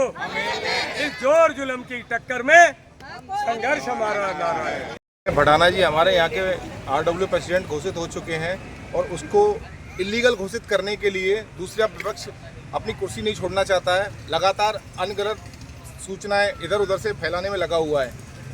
इस जोर जुल्म की टक्कर में संघर्ष हमारा नारा है। भड़ाना जी हमारे यहाँ के RW प्रेसिडेंट घोषित हो चुके हैं और उसको इलीगल घोषित करने के लिए दूसरा विपक्ष अपनी कुर्सी नहीं छोड़ना चाहता है। लगातार अनगलत सूचनाएं इधर उधर से फैलाने में लगा हुआ है,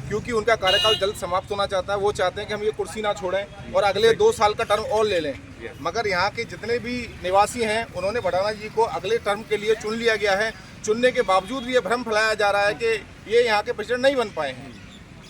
क्योंकि उनका कार्यकाल जल्द समाप्त होना चाहता है। वो चाहते हैं कि हम ये कुर्सी ना छोड़ें और अगले 2 साल का टर्म और ले लें। मगर यहाँ के जितने भी निवासी हैं उन्होंने भड़ाना जी को अगले टर्म के लिए चुन लिया गया है। चुनने के बावजूद भी ये भ्रम फैलाया जा रहा है कि ये यहाँ के प्रेसिडेंट नहीं बन पाए हैं।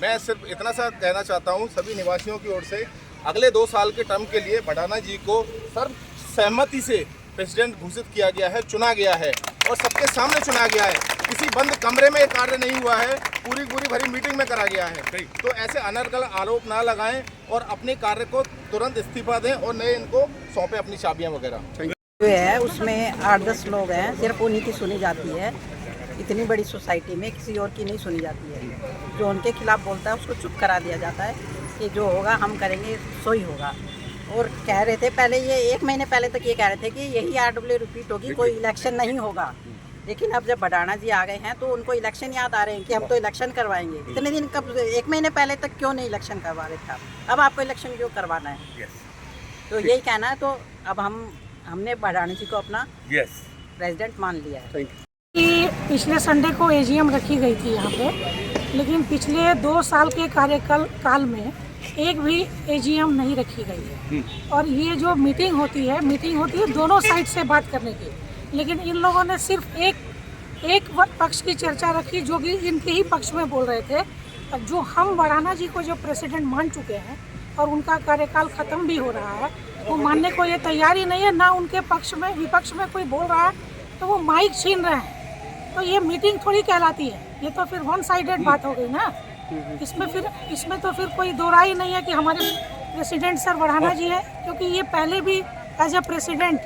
मैं सिर्फ इतना सा कहना चाहता हूँ सभी निवासियों की ओर से, अगले 2 साल के टर्म के लिए भड़ाना जी को सर्वसहमति से प्रेसिडेंट घोषित किया गया है, चुना गया है और सबके सामने चुना गया है। किसी बंद कमरे में कार्य नहीं हुआ है, पूरी भरी मीटिंग में करा गया है। तो ऐसे अनर्गल आरोप ना लगाएं और अपने कार्य को तुरंत इस्तीफा दें और नए इनको सौंपे अपनी चाबियां वगैरह। जो है उसमें 8-10 लोग हैं, सिर्फ उन्हीं की सुनी जाती है। इतनी बड़ी सोसाइटी में किसी और की नहीं सुनी जाती है। जो उनके खिलाफ बोलता है उसको चुप करा दिया जाता है कि जो होगा हम करेंगे, सो ही होगा। और कह रहे थे पहले, ये 1 महीने पहले तक ये कह रहे थे कि यही RW रिपीट होगी, कोई इलेक्शन नहीं होगा। लेकिन अब जब भड़ाना जी आ गए हैं तो उनको इलेक्शन याद आ रहे हैं कि हम तो इलेक्शन करवाएंगे। इतने दिन कब 1 महीने पहले तक क्यों नहीं इलेक्शन करवा रहे थे? अब आपको इलेक्शन क्यों करवाना है? तो यही कहना है। तो अब हमने भड़ाना जी को अपना प्रेसिडेंट मान लिया है। कि पिछले संडे को AGM रखी गई थी यहाँ पे, लेकिन पिछले 2 साल के कार्यकाल में एक भी AGM नहीं रखी गई है। और ये जो मीटिंग होती है दोनों साइड से बात करने की, लेकिन इन लोगों ने सिर्फ एक पक्ष की चर्चा रखी जो कि इनके ही पक्ष में बोल रहे थे। जो हम भड़ाना जी को जो प्रेसिडेंट मान चुके हैं और उनका कार्यकाल ख़त्म भी हो रहा है, वो मानने को ये तैयार ही नहीं है। ना उनके पक्ष में विपक्ष में कोई बोल रहा है तो वो माइक छीन रहे हैं। तो ये मीटिंग थोड़ी कहलाती है, ये तो फिर 1 साइडेड बात हो गई ना। इसमें तो फिर कोई दो राय नहीं है कि हमारे प्रेसिडेंट सर भड़ाना जी है, क्योंकि ये पहले भी एज ए प्रेसिडेंट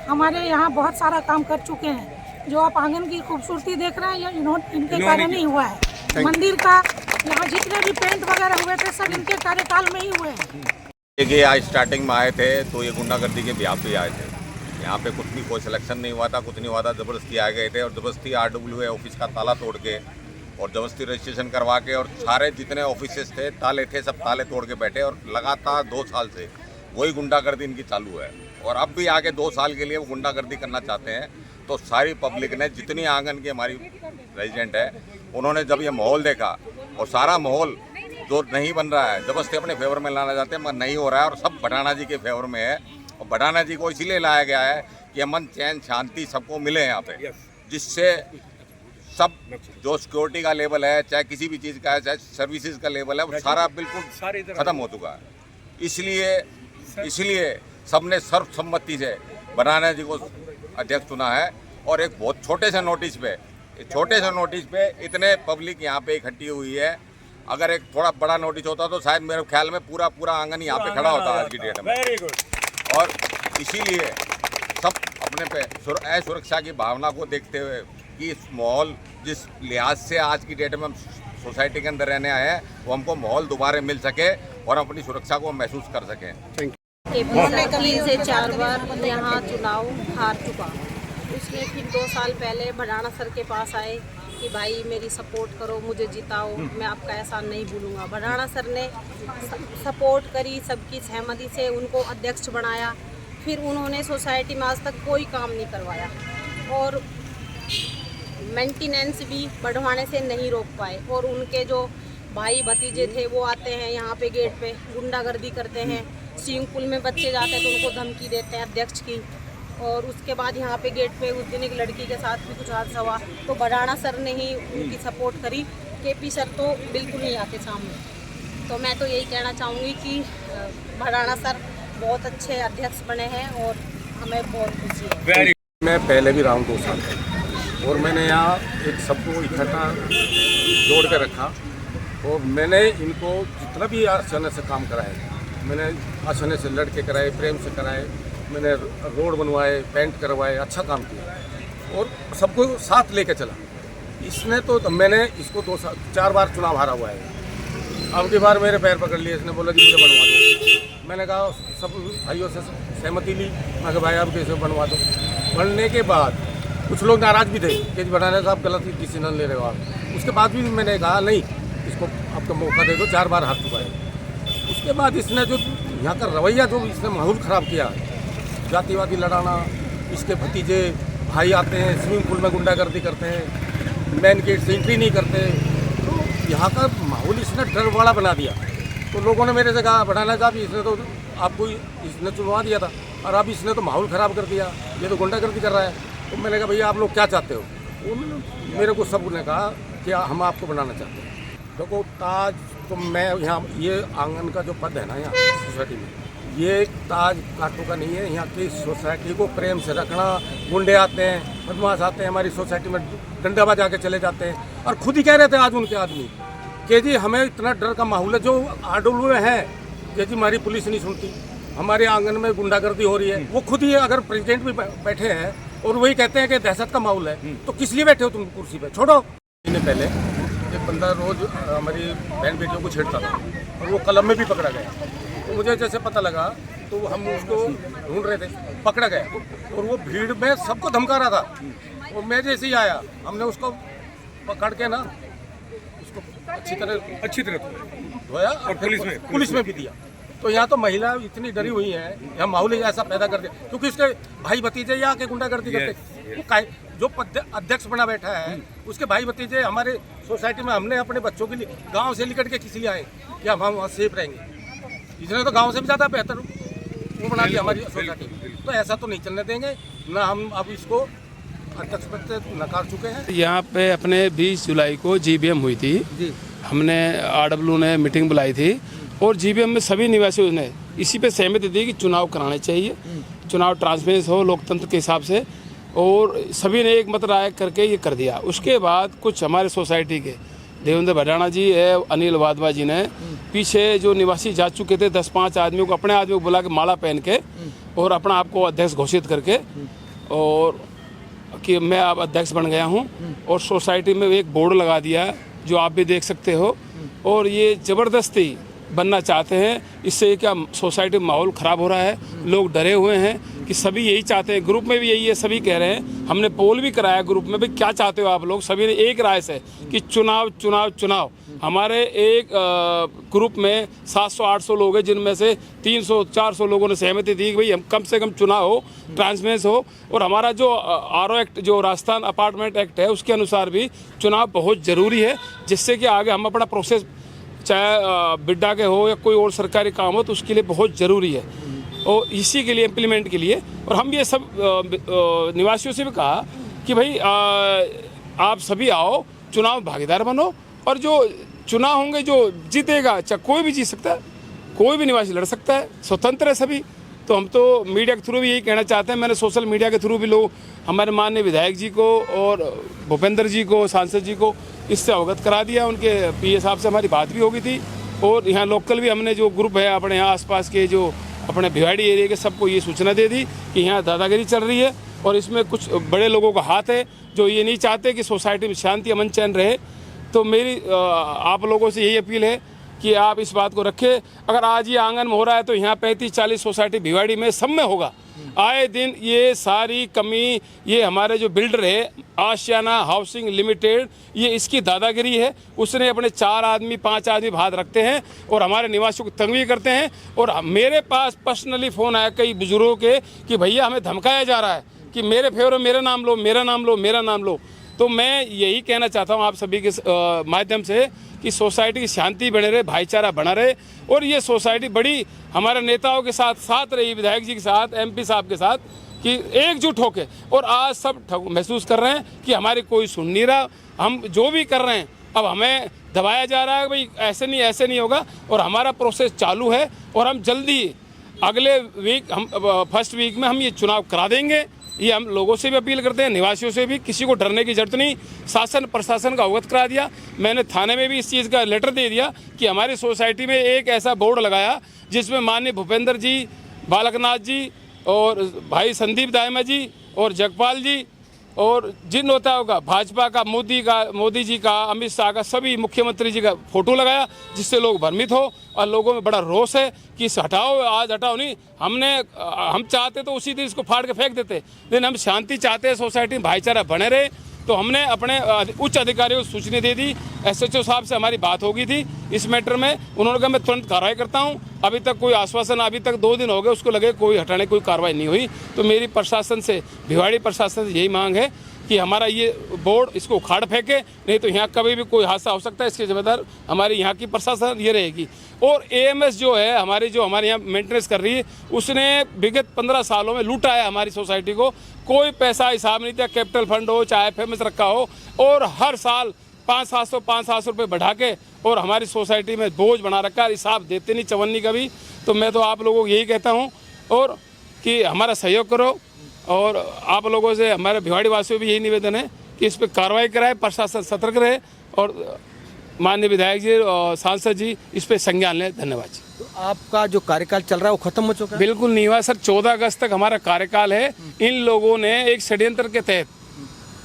हमारे यहाँ बहुत सारा काम कर चुके हैं। जो आप आंगन की खूबसूरती देख रहे हैं ये इनके कारण ही हुआ है। मंदिर का यहाँ जितने भी पेंट वगैरह हुए थे सब इनके कार्यकाल में ही हुए हैं। ये आज स्टार्टिंग में आए थे तो ये गुंडागर्दी के बिहाफ पे आए थे। यहाँ पे कुछ भी कोई सिलेक्शन नहीं हुआ था, कुछ नहीं हुआ था। ज़बरदस्ती आ गए थे और ज़बरदस्ती RW ऑफिस का ताला तोड़ के और ज़बरदस्ती रजिस्ट्रेशन करवा के और सारे जितने ऑफिसेस थे ताले थे सब ताले तोड़ के बैठे। और लगातार 2 साल से वही गुंडागर्दी इनकी चालू है और अब भी आगे 2 साल के लिए वो गुंडागर्दी करना चाहते हैं। तो सारी पब्लिक ने, जितनी आंगन की हमारी रेजिडेंट है, उन्होंने जब ये माहौल देखा और सारा माहौल जो नहीं बन रहा है, ज़बरदस्ती अपने फेवर में लाना चाहते हैं मगर नहीं हो रहा है और सब भड़ाना जी के फेवर में है। और भड़ाना जी को इसीलिए लाया गया है कि अमन चैन शांति सबको मिले यहाँ पे, जिससे सब जो सिक्योरिटी का लेवल है, चाहे किसी भी चीज़ का है, चाहे सर्विसेज का लेवल है, वो सारा बिल्कुल ख़त्म हो चुका है। इसलिए सबने सर्वसम्मति से भड़ाना जी को अध्यक्ष चुना है। और एक बहुत छोटे से नोटिस पे इतने पब्लिक यहाँ पे इकट्ठी हुई है। अगर एक थोड़ा बड़ा नोटिस होता तो शायद मेरे ख्याल में पूरा आंगन यहाँ पे खड़ा होता आज की डेट में। और इसीलिए सब अपने पे सुरक्षा की भावना को देखते हुए कि इस माहौल जिस लिहाज से आज की डेट में हम सोसाइटी के अंदर रहने आए हैं, वो हमको माहौल दोबारा मिल सके और अपनी सुरक्षा को महसूस कर सकें। 3 से 4 बार यहाँ चुनाव हार चुका। उसमें फिर 2 साल पहले भड़ाना सर के पास आए कि भाई मेरी सपोर्ट करो, मुझे जिताओ, मैं आपका एहसान नहीं भूलूंगा। भड़ाना सर ने सपोर्ट करी, सबकी सहमति से उनको अध्यक्ष बनाया। फिर उन्होंने सोसाइटी में आज तक कोई काम नहीं करवाया और मेंटेनेंस भी बढ़वाने से नहीं रोक पाए। और उनके जो भाई भतीजे थे वो आते हैं यहाँ पे गेट पे गुंडागर्दी करते हैं। स्विमिंग पूल में बच्चे जाते हैं तो उनको धमकी देते हैं अध्यक्ष की। और उसके बाद यहाँ पे गेट पे उस दिन एक लड़की के साथ भी कुछ हादसा हुआ तो भड़ाना सर ने ही उनकी सपोर्ट करी। KP सर तो बिल्कुल नहीं आते सामने। तो मैं तो यही कहना चाहूँगी कि भड़ाना सर बहुत अच्छे अध्यक्ष बने हैं और हमें बहुत खुशी है। मैं पहले भी रहा हूँ 2 साल और मैंने यहाँ एक सबको इकट्ठा जोड़ के रखा और मैंने इनको जितना भी आसानी से काम कराए, मैंने आसानी से लड़के कराए, प्रेम से कराए, मैंने रोड बनवाए, पेंट करवाए, अच्छा काम किया और सबको साथ लेके चला। इसने तो मैंने इसको 4 बार चुनाव हारा हुआ है। अब की बार मेरे पैर पकड़ लिए, इसने बोला जी मुझे बनवा दो। मैंने कहा सब भाइयों से सहमति ली, मैं कहा भाई आप कैसे बनवा दो। बनने के बाद कुछ लोग नाराज़ भी थे कि भटाना साहब गलत डिसीजन ले रहे हो आप। उसके बाद भी मैंने कहा नहीं, इसको आपका मौका दे दो, 4 बार हार चुका है। उसके बाद इसने जो यहाँ का रवैया जो इसने माहौल ख़राब किया, जातिवादी लड़ाना, इसके भतीजे भाई आते हैं स्विमिंग पूल में गुंडागर्दी करते हैं, मेन गेट से एंट्री नहीं करते, तो यहाँ का माहौल इसने डर वाला बना दिया। तो लोगों ने मेरे से कहा भटाना साहब इसने तो आपको इसने चुनवा दिया था और अब इसने तो माहौल ख़राब कर दिया, ये तो गुंडागर्दी कर रहा है। तो मैंने कहा भैया आप लोग क्या चाहते हो? उन्होंने मेरे को सब ने कहा कि हम आपको बनाना चाहते हैं। देखो ताज तो मैं यहाँ ये आंगन का जो पद है ना यहाँ सोसाइटी में, ये ताज काटों का नहीं है। यहाँ की सोसाइटी को प्रेम से रखना, गुंडे आते हैं, बदमाश आते हैं हमारी सोसाइटी में, डंडा बजा के चले जाते हैं और खुद ही कह रहे थे आज उनके आदमी कि जी हमें इतना डर का माहौल है। जो आडोलू में है कि जी हमारी पुलिस नहीं सुनती, हमारे आंगन में गुंडागर्दी हो रही है, वो खुद ही अगर प्रेसिडेंट भी बैठे हैं और वही कहते हैं कि दहशत का माहौल है, तो किस लिए बैठे हो तुम कुर्सी पे? छोड़ो। महीने पहले एक बंदा रोज हमारी बहन बेटियों को छेड़ता था और वो कलम में भी पकड़ा गया। तो मुझे जैसे पता लगा तो हम उसको ढूंढ रहे थे, पकड़ा गया और वो भीड़ में सबको धमका रहा था। और मैं जैसे ही आया हमने उसको पकड़ के ना उसको अच्छी तरह धोया और पुलिस में भी दिया। तो यहाँ तो महिला इतनी डरी हुई है, यहाँ माहौल ही ऐसा पैदा कर दिया क्योंकि उसके भाई भतीजे यहाँ के गुंडागर्दी करते। जो अध्यक्ष बना बैठा है उसके भाई भतीजे हमारे सोसाइटी में, हमने अपने बच्चों के लिए गांव से निकट के किस लिए आए कि हम वहाँ सेफ रहेंगे? इसने तो गांव से भी ज़्यादा बेहतर वो बना दिया हमारी सोसाइटी। तो ऐसा तो नहीं चलने देंगे ना, हम अब इसको अध्यक्ष पद से नकार चुके हैं। यहाँ पे अपने 20 जुलाई को GBM हुई थी जी। हमने RW ने मीटिंग बुलाई थी और GBM में सभी निवासियों ने इसी पे सहमति दी कि चुनाव कराने चाहिए, चुनाव ट्रांसपेरेंस हो लोकतंत्र के हिसाब से, और सभी ने एक मत राय करके ये कर दिया। उसके बाद कुछ हमारे सोसाइटी के देवेंद्र भटाना जी है, अनिल वाधवा जी ने पीछे जो निवासी जा चुके थे 10-5 आदमियों को, अपने आदमियों को बुला के माला पहन के और अपना आपको अध्यक्ष घोषित करके और कि मैं अब अध्यक्ष बन गया हूँ, और सोसाइटी में एक बोर्ड लगा दिया जो आप भी देख सकते हो। और ये ज़बरदस्ती बनना चाहते हैं, इससे क्या सोसाइटी में माहौल ख़राब हो रहा है, लोग डरे हुए हैं कि सभी यही चाहते हैं। ग्रुप में भी यही है, सभी कह रहे हैं, हमने पोल भी कराया ग्रुप में भी क्या चाहते हो आप लोग, सभी ने एक राय से कि चुनाव चुनाव चुनाव। हमारे एक ग्रुप में 700-800 लोग हैं जिनमें से 300-400 लोगों ने सहमति दी कि भाई हम कम से कम चुनाव हो, ट्रांसपेरेंस हो। और हमारा जो RO एक्ट, जो राजस्थान अपार्टमेंट एक्ट है, उसके अनुसार भी चुनाव बहुत ज़रूरी है, जिससे कि आगे हम अपना प्रोसेस, चाहे बिड्डा के हो या कोई और सरकारी काम हो, तो उसके लिए बहुत ज़रूरी है। और इसी के लिए इम्प्लीमेंट के लिए, और हम ये सब निवासियों से भी कहा कि भाई आप सभी आओ, चुनाव भागीदार बनो, और जो चुनाव होंगे जो जीतेगा, चाहे कोई भी जीत सकता है, कोई भी निवासी लड़ सकता है, स्वतंत्र है सभी। तो हम तो मीडिया के थ्रू भी यही कहना चाहते हैं, मैंने सोशल मीडिया के थ्रू भी लोग हमारे माननीय विधायक जी को और भूपेंद्र जी को, सांसद जी को इससे अवगत करा दिया। उनके PA साहब से हमारी बात भी हो गई थी, और यहाँ लोकल भी हमने जो ग्रुप है अपने यहाँ आसपास के जो अपने भिवाड़ी एरिया के सबको ये सूचना दे दी कि यहाँ दादागिरी चल रही है, और इसमें कुछ बड़े लोगों का हाथ है जो ये नहीं चाहते कि सोसाइटी में शांति अमन चैन रहे। तो मेरी आप लोगों से यही अपील है कि आप इस बात को रखें। अगर आज ये आंगन में हो रहा है तो यहाँ 35-40 सोसाइटी भिवाड़ी में सब में होगा। आए दिन ये सारी कमी, ये हमारे जो बिल्डर है आशियाना हाउसिंग लिमिटेड, ये इसकी दादागिरी है। उसने अपने 4 आदमी 5 आदमी हाथ रखते हैं और हमारे निवासियों को तंग भी करते हैं। और मेरे पास पर्सनली फ़ोन आया कई बुजुर्गों के कि भैया हमें धमकाया जा रहा है कि मेरे फेवर मेरा नाम लो, मेरा नाम लो, मेरा नाम लो। तो मैं यही कहना चाहता हूँ आप सभी के माध्यम से कि सोसाइटी की शांति बने रहे, भाईचारा बना रहे, और ये सोसाइटी बड़ी हमारे नेताओं के साथ रही, विधायक जी के साथ, MP साहब के साथ, कि एकजुट होके। और आज सब महसूस कर रहे हैं कि हमारी कोई सुन नहीं रहा, हम जो भी कर रहे हैं अब हमें दबाया जा रहा है, भाई ऐसे नहीं होगा। और हमारा प्रोसेस चालू है और हम जल्दी अगले वीक, हम फर्स्ट वीक में हम ये चुनाव करा देंगे। ये हम लोगों से भी अपील करते हैं, निवासियों से भी, किसी को डरने की जरूरत नहीं। शासन प्रशासन का अवगत करा दिया, मैंने थाने में भी इस चीज़ का लेटर दे दिया कि हमारी सोसाइटी में एक ऐसा बोर्ड लगाया जिसमें माननीय भूपेंद्र जी, बालकनाथ जी और भाई संदीप दायमा जी और जगपाल जी और जिन नेताओं का, भाजपा का, मोदी जी का, अमित शाह का, सभी मुख्यमंत्री जी का फोटो लगाया, जिससे लोग भ्रमित हो और लोगों में बड़ा रोष है कि इस हटाओ, आज हटाओ नहीं। हम चाहते तो उसी दिन इसको फाड़ के फेंक देते, लेकिन हम शांति चाहते हैं, सोसाइटी में भाईचारा बने रहे, तो हमने अपने उच्च अधिकारियों को सूचना दे दी। SHO साहब से हमारी बात हो गई थी इस मैटर में, उन्होंने कहा मैं तुरंत कार्रवाई करता हूं। अभी तक कोई आश्वासन, अभी तक 2 दिन हो गए उसको लगे कोई हटाने कोई कार्रवाई नहीं हुई। तो मेरी प्रशासन से, भिवाड़ी प्रशासन से यही मांग है कि हमारा ये बोर्ड इसको उखाड़ फेंके, नहीं तो यहाँ कभी भी कोई हादसा हो सकता है। इसके जिम्मेदार हमारी यहाँ की प्रशासन ये रहेगी। और AMS जो है हमारे यहाँ मेंटेनेंस कर रही है, उसने विगत 15 सालों में लूटा है हमारी सोसाइटी को। कोई पैसा हिसाब नहीं दिया, कैपिटल फंड हो चाहे FMS रखा हो, और हर साल 500-700 रुपये बढ़ा के और हमारी सोसाइटी में बोझ बना रखा है। हिसाब देते नहीं चवन्नी का भी। तो मैं तो आप लोगों को यही कहता हूँ और कि हमारा सहयोग करो, और आप लोगों से हमारे भिवाड़ी वासियों भी यही निवेदन है कि इस पर कार्रवाई कराए, प्रशासन सतर्क रहे और माननीय विधायक जी और सांसद जी इस पर संज्ञान लें। धन्यवाद जी। तो आपका जो कार्यकाल चल रहा है वो खत्म हो चुका है? बिल्कुल नहीं हुआ सर, 14 अगस्त तक हमारा कार्यकाल है। इन लोगों ने एक षड्यंत्र के तहत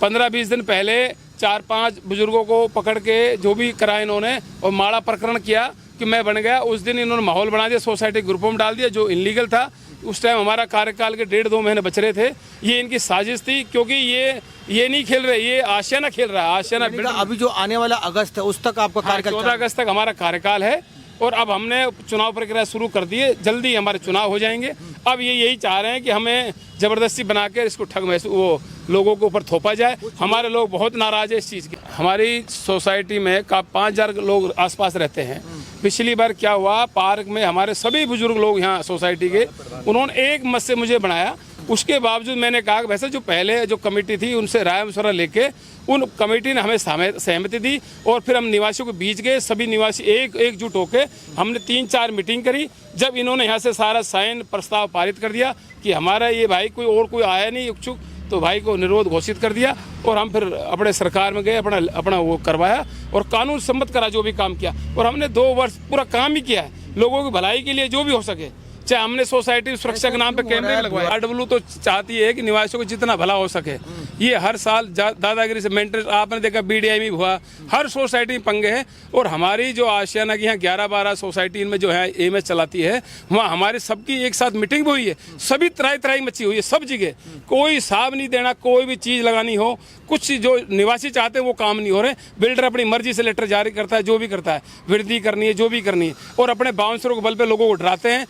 15-20 दिन पहले 4-5 बुजुर्गों को पकड़ के जो भी करा इन्होंने, और माड़ा प्रकरण किया कि मैं बन गया। उस दिन इन्होंने माहौल बना दिया, सोसाइटी ग्रुपों में डाल दिया, जो इलीगल था। उस टाइम हमारा कार्यकाल के 1.5-2 महीने बच रहे थे। ये इनकी साजिश थी, क्योंकि ये नहीं खेल रहे, ये आशियाना खेल रहा है। आशियाना अभी जो आने वाला अगस्त है उस तक आपका कार्यकाल? 14 अगस्त तक हमारा कार्यकाल है, और अब हमने चुनाव प्रक्रिया शुरू कर दी है। जल्दी हमारे चुनाव हो जाएंगे। अब ये यही चाह रहे हैं कि हमें जबरदस्ती बना कर इसको वो लोगों के ऊपर थोपा जाए। हमारे लोग बहुत नाराज है इस चीज़ के। हमारी सोसाइटी में 5,000 लोग आसपास रहते हैं। पिछली बार क्या हुआ, पार्क में हमारे सभी बुजुर्ग लोग यहाँ सोसाइटी के, उन्होंने एक मत से मुझे बनाया। उसके बावजूद मैंने कहा कि वैसे जो पहले जो कमेटी थी उनसे राय मशवरा लेके उन कमेटी ने हमें सहमति दी, और फिर हम निवासियों के बीच गए। सभी निवासी एकजुट होकर हमने 3-4 मीटिंग करी। जब इन्होंने यहाँ से सारा साइन प्रस्ताव पारित कर दिया कि हमारा ये भाई कोई आया नहीं इच्छुक, तो भाई को निरोध घोषित कर दिया। और हम फिर अपने सरकार में गए, अपना वो करवाया और कानून सम्मत करा जो भी काम किया। और हमने 2 वर्ष पूरा काम ही किया है लोगों की भलाई के लिए, जो भी हो सके। चाहे हमने सोसाइटी सुरक्षा के नाम पे कैमरे लगवाए। RW तो चाहती है कि निवासियों को जितना भला हो सके। ये हर साल दादागिरी से मेंटेनेंस, आपने देखा BDI में हुआ, हर सोसाइटी में पंगे हैं। और हमारी जो आशियाना की यहाँ 11-12 सोसाइटी में जो है AMS चलाती है, वहाँ हमारे सबकी एक साथ मीटिंग भी हुई है। सभी तराई मची हुई है सब जगह। कोई हिसाब नहीं देना, कोई भी चीज़ लगानी हो, कुछ जो निवासी चाहते हैं वो काम नहीं हो रहे। बिल्डर अपनी मर्जी से लेटर जारी करता है, जो भी करता है, वृद्धि करनी है जो भी करनी है, और अपने बाउंसरों के बल पे लोगों को डराते हैं।